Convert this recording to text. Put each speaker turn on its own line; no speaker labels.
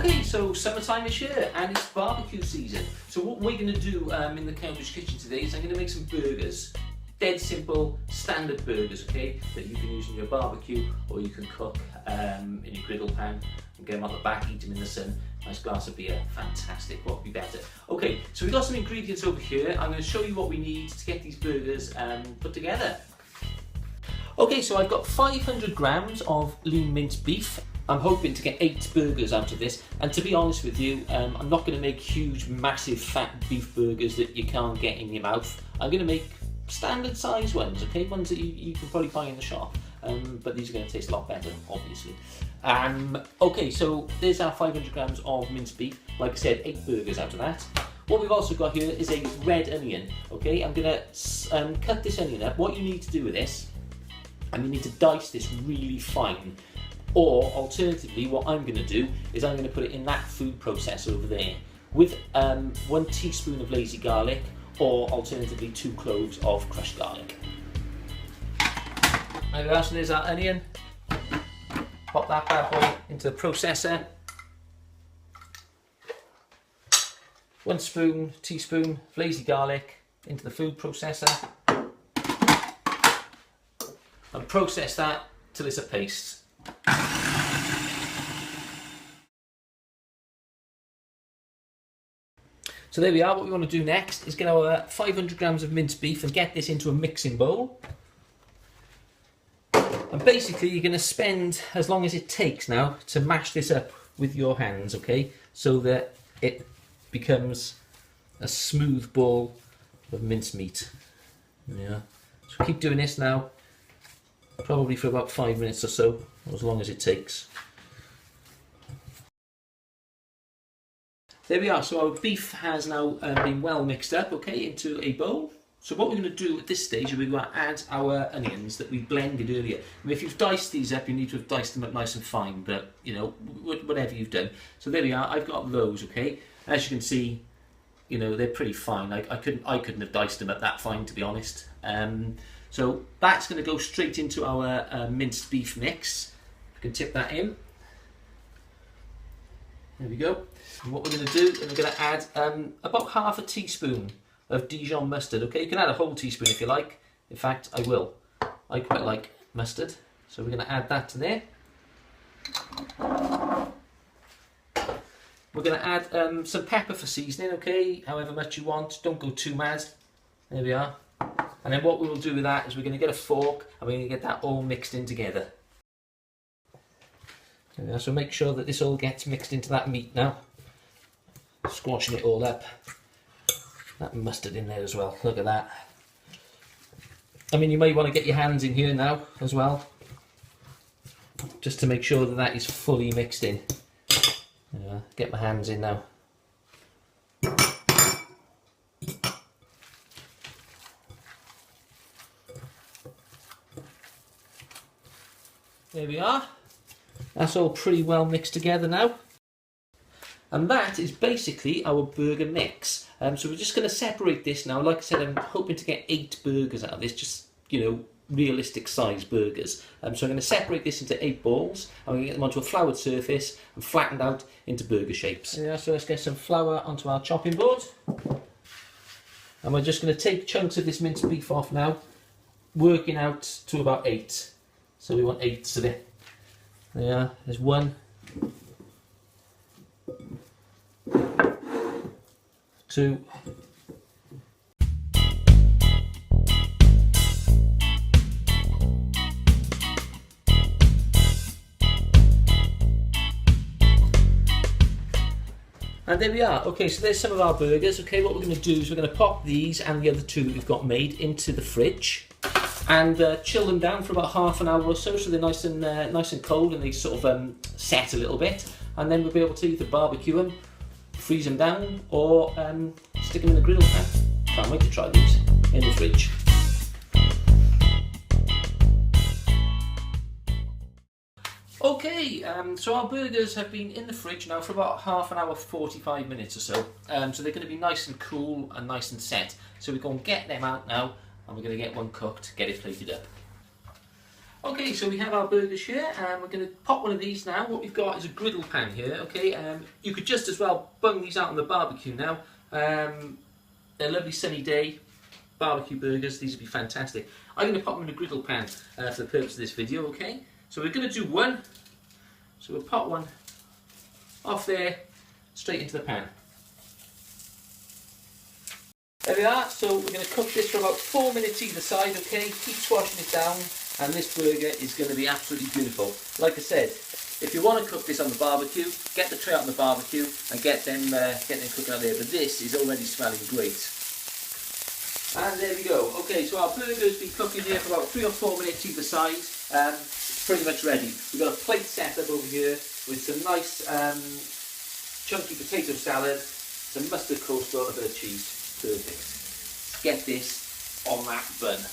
Okay, so summertime is here and it's barbecue season. So what we're going to do in the Cowbridge kitchen today is I'm going to make some burgers. Dead simple, standard burgers, okay, that you can use in your barbecue or you can cook in your griddle pan and get them on the back, eat them in the sun. Nice glass of beer, fantastic, what would be better? Okay, so we've got some ingredients over here. I'm going to show you what we need to get these burgers put together. Okay, so I've got 500 grams of lean minced beef. I'm hoping to get 8 burgers out of this, and to be honest with you, I'm not going to make huge, massive, fat beef burgers that you can't get in your mouth. I'm going to make standard size ones, okay, ones that you can probably buy in the shop, but these are going to taste a lot better, obviously. Okay, so there's our 500 grams of minced beef. Like I said, 8 burgers out of that. What we've also got here is a red onion, okay. I'm going to cut this onion up. What you need to do with this, and you need to dice this really fine. Or alternatively, what I'm going to do is I'm going to put it in that food processor over there with 1 teaspoon of lazy garlic, or alternatively 2 cloves of crushed garlic. There we are, so there's our onion. Pop that bad boy into the processor. 1 teaspoon of lazy garlic into the food processor. And process that till it's a paste. So there we are. What we want to do next is get our 500 grams of minced beef and get this into a mixing bowl. And basically you're going to spend as long as it takes now to mash this up with your hands, okay? So that it becomes a smooth ball of minced meat. Yeah. So keep doing this now, probably for about 5 minutes or so, or as long as it takes. There we are, so our beef has now been well mixed up, okay, into a bowl. So what we're going to do at this stage is we're going to add our onions that we blended earlier. I mean, if you've diced these up, you need to have diced them up nice and fine, but, you know, whatever you've done. So there we are, I've got those, okay. As you can see, you know, they're pretty fine. I couldn't have diced them up that fine, to be honest. So that's going to go straight into our minced beef mix. You can tip that in. There we go. And what we're going to do is we're going to add about ½ teaspoon of Dijon mustard. Okay, you can add a whole teaspoon if you like. In fact, I will. I quite like mustard, so we're going to add that to there. We're going to add some pepper for seasoning. Okay, however much you want. Don't go too mad. There we are. And then what we will do with that is we're going to get a fork and we're going to get that all mixed in together. So make sure that this all gets mixed into that meat now. Squashing it all up. That mustard in there as well, look at that. I mean, you may want to get your hands in here now as well, just to make sure that that is fully mixed in. Get my hands in now. There we are. That's all pretty well mixed together now. And that is basically our burger mix. So we're just going to separate this now. Like I said, I'm hoping to get 8 burgers out of this, just, you know, realistic size burgers. So I'm going to separate this into 8 balls. I'm going to get them onto a floured surface and flattened out into burger shapes. Yeah, so let's get some flour onto our chopping board. And we're just going to take chunks of this minced beef off now, working out to about 8. So we want 8 of it. There, there's 1, 2, and there we are. Okay, so there's some of our burgers. Okay, what we're going to do is we're going to pop these and the other 2 that we've got made into the fridge and chill them down for about ½ an hour or so, so they're nice and cold and they sort of set a little bit, and then we'll be able to either barbecue them, freeze them down, or stick them in the griddle pan. Can't wait to try these in the fridge. Okay, so our burgers have been in the fridge now for about ½ an hour, 45 minutes or so. So they're going to be nice and cool and nice and set. So we're going to get them out now, and we're going to get one cooked, get it plated up. Okay, so we have our burgers here, and we're going to pop one of these now. What we've got is a griddle pan here, okay? You could just as well bung these out on the barbecue now. They're a lovely sunny day, barbecue burgers, these would be fantastic. I'm going to pop them in a griddle pan for the purpose of this video, okay? So we're going to do one, so we'll pop one off there, straight into the pan. There we are, so we're going to cook this for about 4 minutes either side, okay? Keep swashing it down, and this burger is going to be absolutely beautiful. Like I said, if you want to cook this on the barbecue, get the tray out on the barbecue and get them cooking out there. But this is already smelling great. And there we go. Okay, so our burger's been cooking here for about 3 or 4 minutes either side. Pretty much ready. We've got a plate set up over here with some nice chunky potato salad, some mustard coleslaw and a bit of cheese. Perfect. Let's get this on that bun.